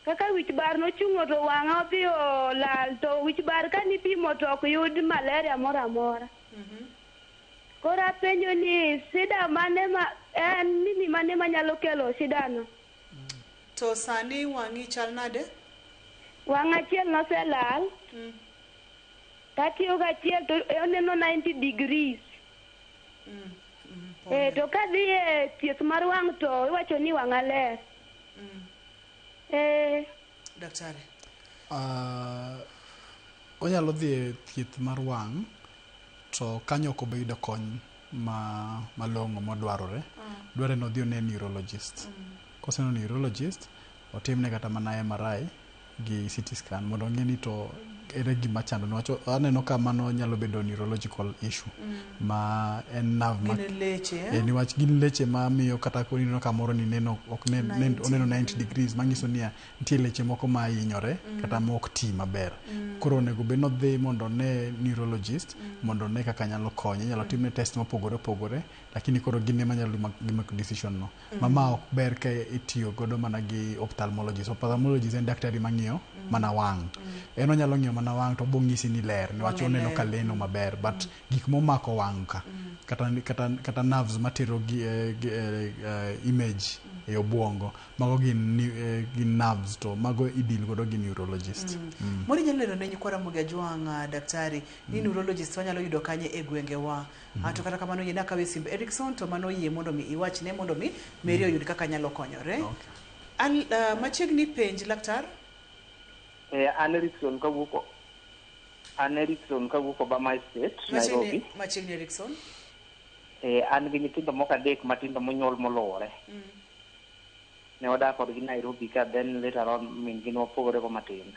kaka wich bar nochungo to wang'a odhi olal, to wich bar ka nipimo to ok yud malaria moro amora. Koro apenjo ni shida mane nini mane manyalo kelo shida no? To sani wang'i chal nade? Wang' achiel noselal. Katiyo gachiel to oneno 90 degrees. To kadhi e thieth mar wang' to iwacho ni wang'a ler. Daktari. Onyalo dhi e thieth mar wang' to kanyo ok obe yudo kony malong'o modwarore. Dware no dhi one neurologist. Koseno neurologist, otimne kata mana MRI gi CT scan mondo ng'e ni to ere gima chando. Niwacho aneno ka mano nyalo bedo neurological issue ma en nerve niwach gin leche ma miyo kata konino kamoro ni oneno 90 degrees manyiso ni nitie leche moko ma hinyore kata mok ti maber. Koro onego bed nodhi mondo ne neurologist mondo ne kaka nyalo konye. Nyalo timne test mopogore opogore, lakini koro gin ema nyalo make decision no. Mama ok ber ka itiyo godo mana gi ophthalmologist. Ophthalmologist en daktari mang'iyo mana wang'. En onyalo ng'iyo mana wang' to bong'isi ni ler niwach oneno ka leno maber, but gik momako wang' ka kata nerves matero image e obwongo, mago gin nerves, to mago idil godo gi neurologist. Mori nyalo lero ne nyikwara Mugia Jwang', daktari ni neurologist wanyalo yudo kanye e gwenge wa. To kata kamano yena kawe Simba Erickson to mano yie mondo mi iwachne mondo mi Mary oyud kaka nyalo konyore. Machiegni penj laktar. An Erickson kawuok Obama State, Nairobi. Machiegni Erickson. An gi nyithindo moko adek matindo monyuol moluwore. Ne wadak kodgi Nairobi ka, then later on min gi nopogore go matin.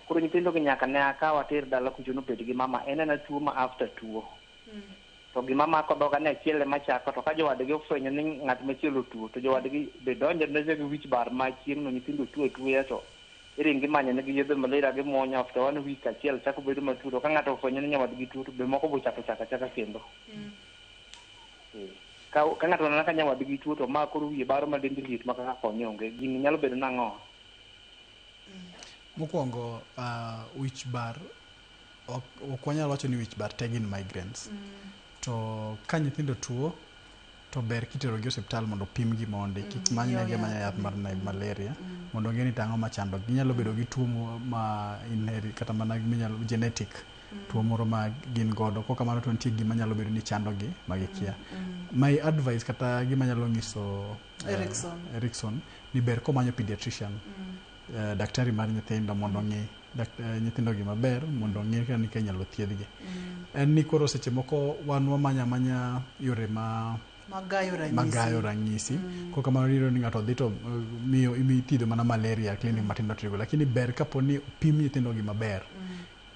Koro nyithindo gi nyaka ne akaw ater dala kucho nobed gi mama. En tuo ma after tuo. To gi mama kodoga ne achiel ema chako, to ka jowadgi ofwenyo ni ng'at machielo tuo, to jowadgi be donjo ne gi wich bar ma chieng' no nyithindo tuo to iringi manya ne gi yedhe malaria gi muonyo after 1 week achiel chako bedo matuo. To ka ng'ato ofwenyo ni nyawadgi tuo to be moko bo chako kendo. Ka ng'ato nana ka nyawadgi tuo to ma koro wiye baro ma dendi liet ma kaka konye onge, gini nyalo bedo nang'o? Mokwongo wich bar ok wanyalo wacho ni wich bar te gin migraines. To ka nyithindo tuo to ber kitero gi osiptal mondo pimgi mondo kik manyne manya yath mar malaria mondo ng'e ni tang'o machando. Ginyalo bedo gi tuo ma inherit kata mana genetic, tuo moro ma gin godo. Koka mano to nitie gima nyalo bedo ni chando gi magikia. My advice kata gima nyalo nyiso Erickson ni ber komanyo pediatrician, daktari mar nyithindo mondo ng'e nyithindo gi maber mondo ng'e ka ni nyalo thiedhgi. En ni koro seche moko wan wamanya yore magayo ranyisi. Koka mano riro ni ng'ato dhi to miyo thiedho mana malaria clinic matindo tigo, lakini ber kaponi opim nyithindo gi maber.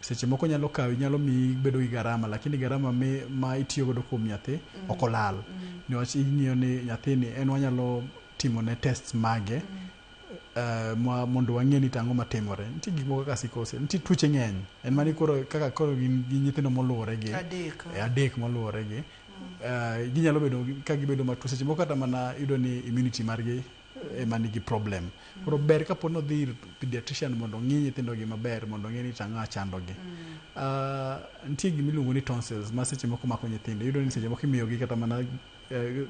Seche moko nyalo kawi, nyalo mi bedo gi garama, lakini garama ma itiyo godo kuom nyathi ok olal. Niwach ing'iyo ni nyathini en wanyalo timo ne tests mage mondo wang'e ni tang'o matimore. Nitie gik moko kaka sikose, nitie tuoche ng'eny. En mani koro kaka koro gin nyithindo moluwore gi adek moluwore gi ginyalo bedo ka gibedo matuo. Seche moko kata mana yudo ni immunity margi ema nigi problem. Koro ber kapo ni odhi ir pediatrician mondo ng'i nyithindo gi maber mondo ng'e ni tang'o chandogi. Nitie gimiluongo ni tonsils ma seche moko mako nyithindo. Yudo ni seche moko imiyogi kata mana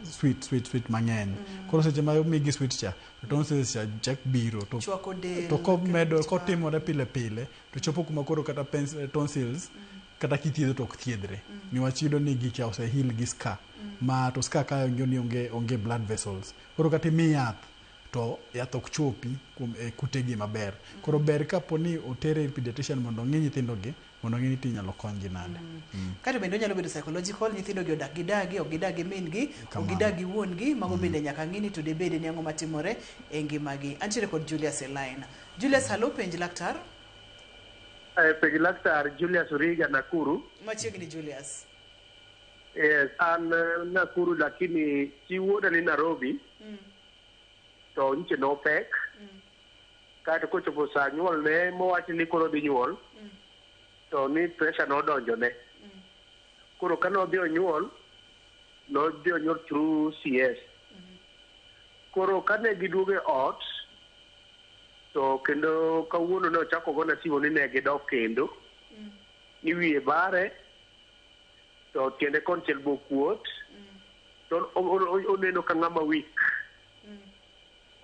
sweet mang'eny. Koro seche ma migi sweet cha tonsils cha chak biro to komedo kotimore pile to chopo kuma koro kata tonsils kata kithiedho to ok thiedhre. Niwach yudo ni gicha osehil gi scar ma to scar ka onge blood vessels. Koro kata imi yath to yath ok chopi kutegi maber. Koro ber kaponi otere pediatrician mondo ng'i nyithindogi mondo ng'i ni tinyalo konygi nade. Kata bende onyalo bedo psychological, nyithindo gi odak gi dagi, ok gidagi min gi, ok gidagi wuon gi, mago bende nyaka ng'i ni to debede ni ang'o matimore e ngimagi. Antiere kod Julius Elaine. Julius, halo, penj laktar. Penj laktar, Julius Origa, Nakuru. Machiegni Julius. Yes, an Nakuru lakini chiwuoda ni Nairobi. To niche no pek. Kata kochopo sa nyuol ne mowachi ni koro dhi nyuol. To ni pressure nodonjo ne. Koro ka nodhi onyuol through CS. Koro kane giduogo e ot, to kendo kawuono ne ochako gona simu ni ne gidok kendo. Ni wiye bare, to tiende konchiel bokuot, to oneno ka ng'ama wik.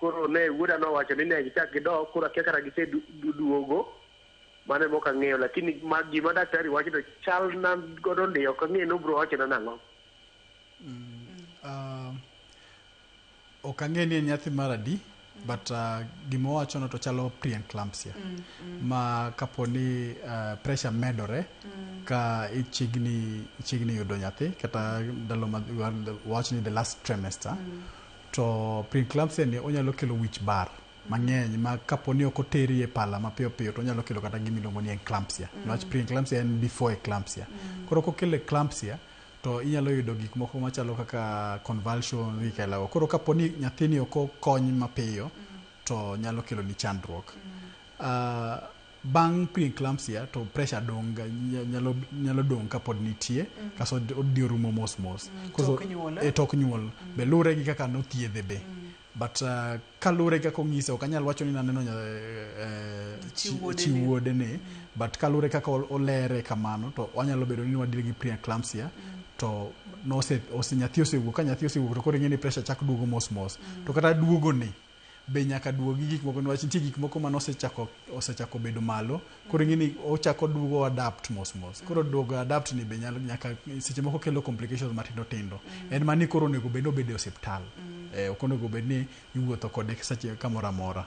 Koro ne wuoda nowacho ni ne gichak gidok, koro akia kata giseduogo, mane mok ang'eyo, lakini gima daktari wacho to chal na godo ndiyo, ok ang'eyo nobro wacho na nang'o. Ok ang'eyo ni en nyathi mar adi, but gima wachono to chalo preeclampsia. Ma kaponi pressure medore ka ichigni yudo nyathi, kata ndalo ma wacho ni the last trimester, to preeclampsia ni onyalo kelo wich bar mang'eny ma kaponi ok oteri e pala mapiyo piyo to onyalo kelo kata gimiluongo ni eclampsia. Niwach preeclampsia en before eclampsia. Koro kokelo eclampsia to inyalo yudo gik moko machalo kaka convulsion ikelago. Koro kaponi nyathini ok okony mapiyo to nyalo kelo ni chandruok. Bang' preeclampsia to pressure dong nyalo dong kapod nitie, kaso odhi orumo mos. Tok nyuol. Be lure gi kaka nothiedhe be. But kalure kako ng'ise, ok anyal wacho ni naneno chi wuode ne, but kalure kako olere kamano, to wanyalo bedo ni wadire gi preeclampsia, to nyathi osewuok, ka nyathi osewuok to koro ing'e ni pressure chak duogo mos. To kata duogo ni be nyaka duogi gik moko, niwach nitie gik moko man osechako bedo malo, koro ing'e ni ochako duogo adapt mos. Koro duogo adapt ni be nyaka seche moko kelo complications matindo. En mani koro onego bed obede osiptal. Ok onego bed ni iwuotho kode seche kamoro amora.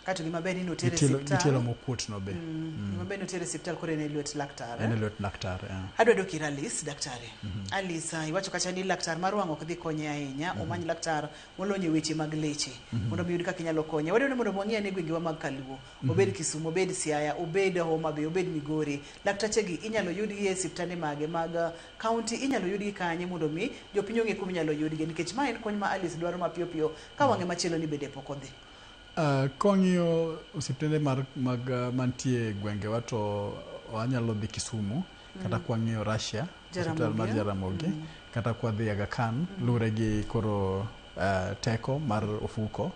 Kato gima ber ni notere siptal. Nitielo mokuot no be. Gima ber notere siptal koro en lwet laktar. En lwet laktar. Adwa dok ir Alice, daktari. Alice, iwacho kacha ni laktar mar wang' ok dhi konye ahinya, omany laktar molonyo e weche mag leche. Mondo mi yud kaka inyalo konye. Wadwaro mondo wang'e ne gwengewa mag Kaluo, obed Kisumu, obed Siaya, obed Homa Bay, obed Migori. Laktachegi inyalo yudgi e siptande mage mag county, inyalo yudgi kanye mondo mi jopiny ong'e kuma inyalo yudgi, nikech ma en kony ma Alice dwaro mapiyo piyo ka wang'e machielo ni bede pok odhi. Kong'iyo osiptende mag mantie gwengewa to wanyalo dhi Kisumu, kata kwang'iyo Russia, osiptal mar Jaramogi, kata kwadhi Aga Khan, lure gi koro teko mar ofuko,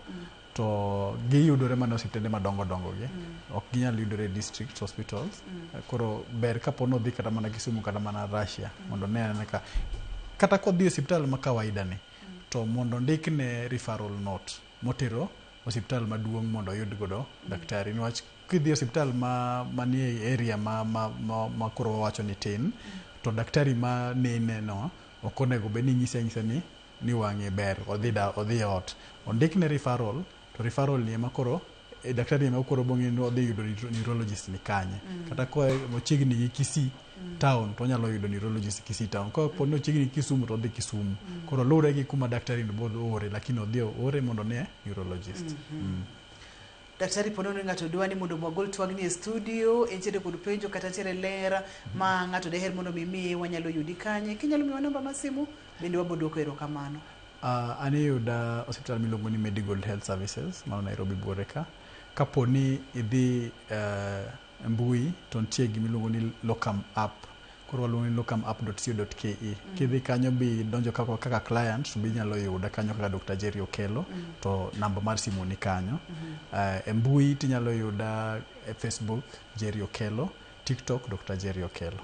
to giyudore mana osiptende madongo gi, ok ginyal yudore district hospitals. Koro ber kapono dhi kata mana Kisumu kata mana Russia, mondo ne ka kata kodhi osiptal ma kawaida ni, to mondo ndikne referral note motero osiptal maduong' mondo oyud godo daktari. Niwach kidhi osiptal manie area ma koro wacho ni tin, to daktari ma nene no ok onego bed ni nyise ni wang'e ber, odhi ot, ondikne referral, to referral ni ema koro daktari ema koro bong'e ni odhi yudo neurologist ni kanye. Kata ko mochiegni gi Kisii town to onyalo yudo neurologist Kisii town. Ko pono chiegni Kisumu to odhi Kisumu. Koro lure gi kuma daktari no bodo ore, lakini odhi ore mondo ne neurologist. Daktari pono ni ng'ato dwa ni mondo mwagol twagni e studio, entiere kod penjo kata tiere lera ma ng'ato deher mondo mimi wanyalo yudi kanye, kinyalo miwa namba masimu bende waboduoko erokamano. Ani yuda osiptal miluongo ni Medical Health Services ma Nairobi buore ka. Kaponi idhi mbui to nitie gimiluongo ni Locum app. Koro waluongo ni locumapp.co.ke. Kidhi kanyo bi donjo kaka client, to bi nyalo yuda kanyo kaka Dr. Jerry Okelo, to namba mar simu ni kanyo. Mbui tinyalo yuda e Facebook Jerry Okelo, TikTok Dr. Jerry Okelo.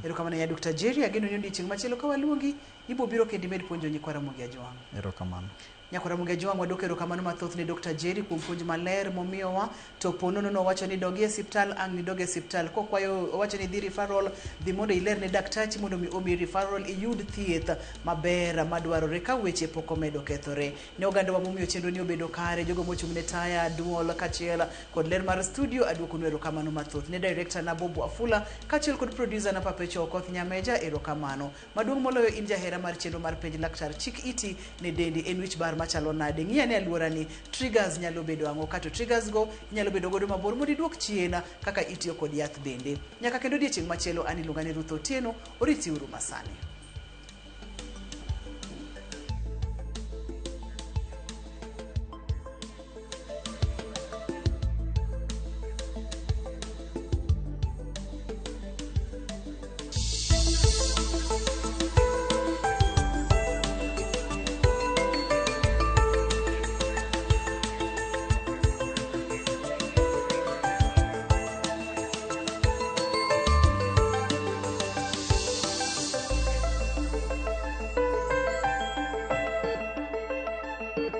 Erokamano ya Dr. Jerry, ageno ni odiochieng' machielo ka waluongi, ibo biro kendo med puonjo nyikwara Ramogi Ajwang'. Erokamano. Nyakora Muge Jwang wadok erokamano mathoth ne Dr. Jerry kuom puonj maler momiyowa. To Ponono nowacho ni dogi e osiptal, ang' ni dog e osiptal. Kokwayo owacho ni dhi referral, dhi mondo iler ne daktachi mondo mi omi referral iyud thieth maber madwarore ka weche pok omedo kethore. Ne ogandawa momiyo chenro ni obedo kare, jogo mochung' ne taya, duol kachiel kod ler mar studio, aduoko nu erokamano mathoth ne director na Bobo Afula kachiel kod producer na Papecho Okoth Nyameja, erokamano. Maduong' moloyo in jahera mar chenro mar penj laktar chik iti ne dendi en wich bar machalo nade. Ng'iya ne aluora ni triggers nyalo bedo ang'o, kato triggers go nyalo bedo godo mabor mondo iduok chien kaka itiyo kod yath bende. Nyaka kendo odiechieng' machielo, an iluonga ni Ruth Otieno, oriti uru masani.